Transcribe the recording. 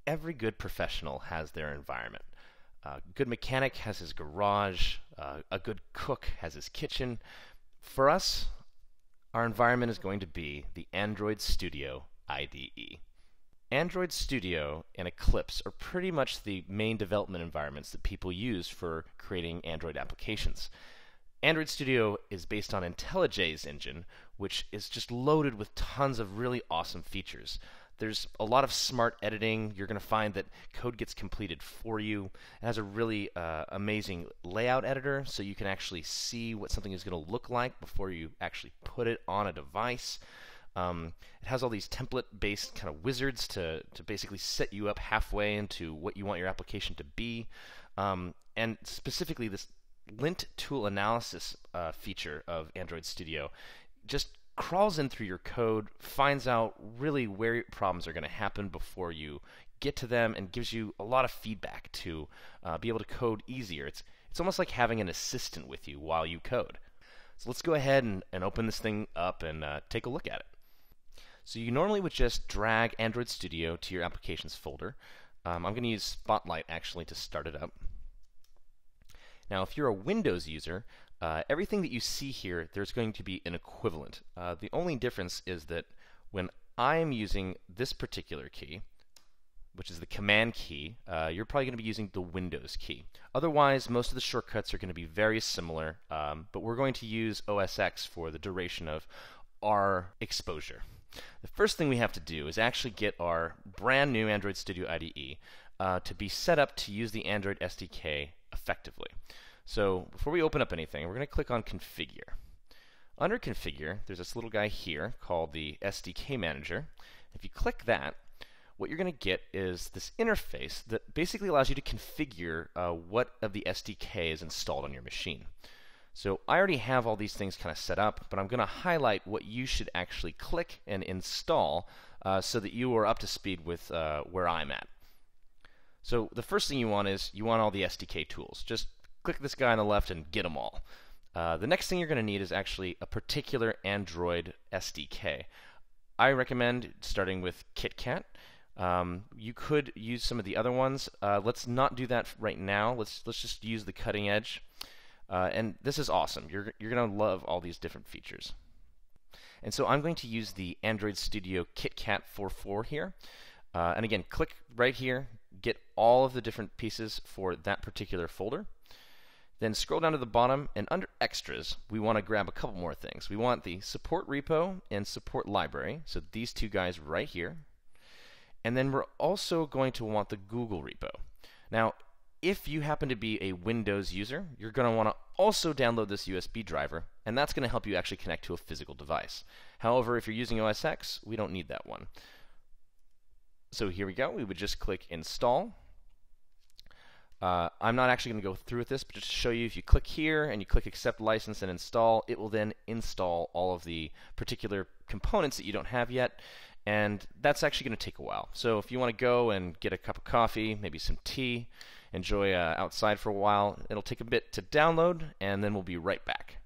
every good professional has their environment. A good mechanic has his garage. A good cook has his kitchen. For us, our environment is going to be the Android Studio IDE. Android Studio and Eclipse are pretty much the main development environments that people use for creating Android applications. Android Studio is based on IntelliJ's engine, which is just loaded with tons of really awesome features. There's a lot of smart editing. You're going to find that code gets completed for you. It has a really amazing layout editor, so you can actually see what something is going to look like before you actually put it on a device. It has all these template-based kind of wizards to basically set you up halfway into what you want your application to be. And specifically, this lint tool analysis feature of Android Studio just crawls in through your code, finds out really where problems are going to happen before you get to them, and gives you a lot of feedback to be able to code easier. It's almost like having an assistant with you while you code. So let's go ahead and open this thing up and take a look at it. So you normally would just drag Android Studio to your applications folder. I'm going to use Spotlight actually to start it up. Now, if you're a Windows user, everything that you see here, there's going to be an equivalent. The only difference is that when I am using this particular key, which is the Command key, you're probably going to be using the Windows key. Otherwise, most of the shortcuts are going to be very similar, but we're going to use OS X for the duration of our exposure. The first thing we have to do is actually get our brand new Android Studio IDE to be set up to use the Android SDK effectively. So before we open up anything, we're going to click on Configure. Under Configure, there's this little guy here called the SDK Manager. If you click that, what you're going to get is this interface that basically allows you to configure what of the SDK is installed on your machine. So I already have all these things kind of set up, but I'm going to highlight what you should actually click and install so that you are up to speed with where I'm at. So the first thing you want is you want all the SDK tools. Just click this guy on the left and get them all. The next thing you're going to need is actually a particular Android SDK. I recommend starting with KitKat. You could use some of the other ones. Let's not do that right now. Let's just use the cutting edge. And this is awesome. You're going to love all these different features. And so I'm going to use the Android Studio KitKat 4.4 here. And again, click right here, get all of the different pieces for that particular folder. Then scroll down to the bottom, and under Extras, we want to grab a couple more things. We want the support repo and support library, so these two guys right here. And then we're also going to want the Google repo. Now, if you happen to be a Windows user, you're going to want to also download this USB driver, and that's going to help you actually connect to a physical device. However, if you're using OS X, we don't need that one. So here we go. We would just click Install. I'm not actually going to go through with this, but just to show you, if you click here and you click Accept License and Install, it will then install all of the particular components that you don't have yet, and that's actually going to take a while. So if you want to go and get a cup of coffee, maybe some tea, enjoy outside for a while, it'll take a bit to download, and then we'll be right back.